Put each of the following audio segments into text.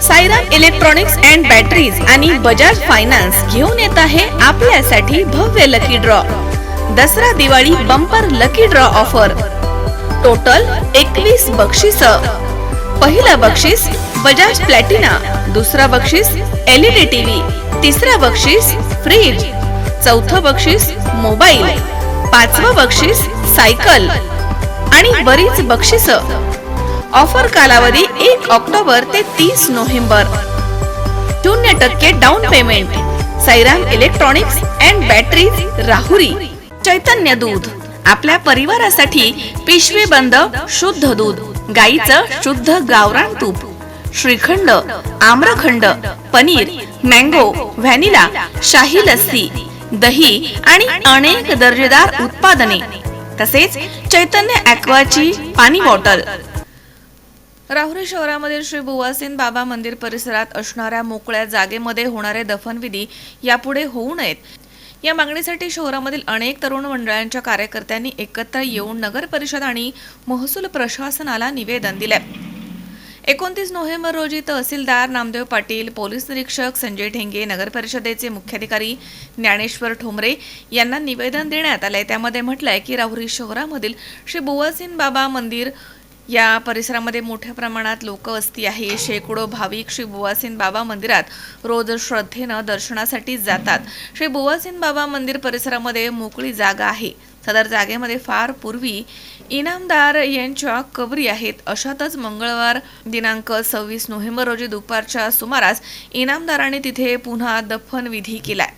Sairam electronics and batteries आणि Bajaj finance घेऊन येत आहे आपल्यासाठी भव्य lucky draw. Dasara Diwali bumper lucky draw offer. Total 21 बक्षीस. पहिला बक्षीस बजाज प्लॅटिना, दुसरा बक्षीस LED टीव्ही, तिसरा बक्षीस फ्रीज, चौथं बक्षीस मोबाईल, पाचवं बक्षीस सायकल आणि बरीच बक्षीस. ऑफर कालावधी 1 ऑक्टोबर ते 30 November. 0% down payment. Sairam electronics and batteries Rahuri. Chaitanya दूध आपल्या परिवारासाठी पिशवी बंद शुद्ध दूध, गाईचं शुद्ध गावरान तूप, श्रीखंड, आम्रखंड, पनीर, मँगो, व्हॅनिला, शाही लस्सी, दही आणि अनेक दर्जेदार उत्पादने, तसेच चैतन्य ॲक्वाची पाणी बॉटल. राहुरी शहरामधील श्री बुवासीन बाबा मंदिर परिसरात असणाऱ्या मोकळ्या जागेमध्ये होणारे दफनविधी यापुढे होऊ नयेत या मागणीसाठी शहरामधील अनेक तरुण मंडळांच्या कार्यकर्त्यांनी एकत्र येऊन नगर परिषद आणि महसूल प्रशासनाला निवेदन दिले. 29 नोव्हेंबर रोजी तहसीलदार नामदेव पाटील, पोलीस निरीक्षक संजय ढेंगे, नगर परिषदेचे मुख्याधिकारी ज्ञानेश्वर ठोंबरे यांना निवेदन देण्यात आले. त्यामध्ये म्हटलंय की राहुरी शहरामधील श्री बुवासीन बाबा मंदिर या परिसरामध्ये मोठ्या प्रमाणात लोकवस्ती आहे. शेकडो भाविक श्री बुवासीन बाबा मंदिरात रोज श्रद्धेनं दर्शनासाठी जातात. श्री बुवासीन बाबा मंदिर परिसरामध्ये मोकळी जागा आहे. सदर जागेमध्ये फार पूर्वी इनामदार यांच्या कबरी आहेत. अशातच मंगळवार दिनांक 26 नोव्हेंबर रोजी दुपारच्या सुमारास इनामदारांनी तिथे पुन्हा दफनविधी केलाय.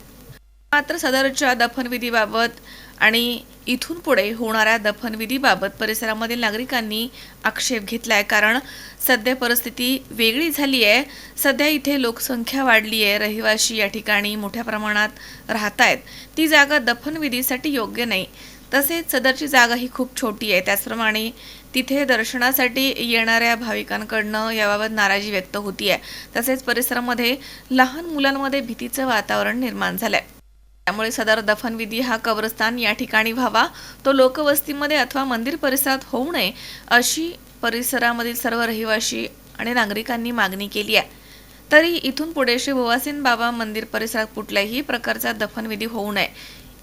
मात्र सदरच्या दफनविधीबाबत आणि इथून पुढे होणाऱ्या दफनविधीबाबत परिसरामधील नागरिकांनी आक्षेप घेतलाय. कारण सध्या परिस्थिती वेगळी झाली आहे. सध्या इथे लोकसंख्या वाढली आहे. रहिवासी या ठिकाणी मोठ्या प्रमाणात राहत आहेत. ती जागा दफनविधीसाठी योग्य नाही. तसेच सदरची जागा ही खूप छोटी आहे. त्याचप्रमाणे तिथे दर्शनासाठी येणाऱ्या भाविकांकडनं याबाबत नाराजी व्यक्त होती आहे. तसेच परिसरामध्ये लहान मुलांमध्ये भीतीचं वातावरण निर्माण झालंय. त्यामुळे सदर दफनविधी हा कब्रस्तान या ठिकाणी व्हावा, तो लोकवस्तीमध्ये अथवा मंदिर परिसरात होऊ नये अशी परिसरामधील सर्व रहिवासी आणि नागरिकांनी मागणी केली आहे. तरी इथून पुढे श्री बुवासीन बाबा मंदिर परिसरात कुठल्याही प्रकारचा दफनविधी होऊ नये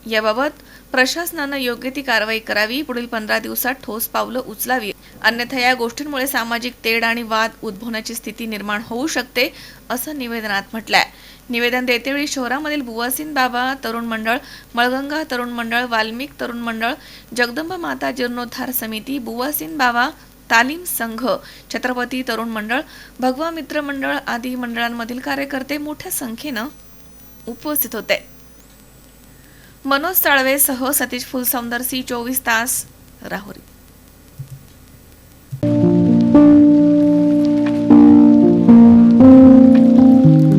याबाबत प्रशासनानं योग्य ती कारवाई करावी. पुढील 15 दिवसात ठोस पावलं उचलावी, अन्यथा या गोष्टींमुळे सामाजिक तेढ आणि वाद उद्भवण्याची स्थिती निर्माण होऊ शकते असं निवेदनात म्हटलंय. निवेदन देतेवेळी शहरामधील बुवासीन बाबा तरुण मंडळ, मळगंगा तरुण मंडळ, वाल्मिक तरुण मंडळ, जगदंबा माता जीर्णोद्धार समिती, बुवासीन बाबा तालीम संघ, छत्रपती तरुण मंडळ, भगवा मित्र मंडळ आदी मंडळांमधील कार्यकर्ते मोठ्या संख्येनं उपस्थित होते. मनोज साळवे सह सतीश फुलसौंदरसी, 24 तास, राहुरी.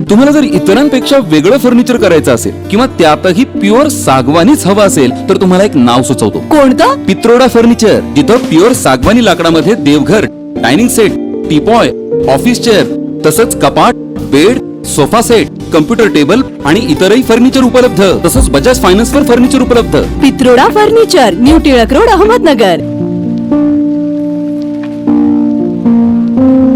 तुम्हाला जर इतरांपेक्षा वेगळं फर्निचर करायचं असेल किंवा त्यातही प्युअर सागवानीच हवं असेल तर तुम्हाला एक नाव सुचवतो. कोणतं? पित्रोडा फर्निचर, जिथं प्युअर सागवानी लाकडामध्ये देवघर, dining set, teapoy, office chair, तसंच कपाट, bed, sofa set, computer table आणि इतरही फर्निचर उपलब्ध. तसंच बजाज फायनान्स वर फर्निचर उपलब्ध. Pitroda furniture, new Tilak road, Ahmednagar.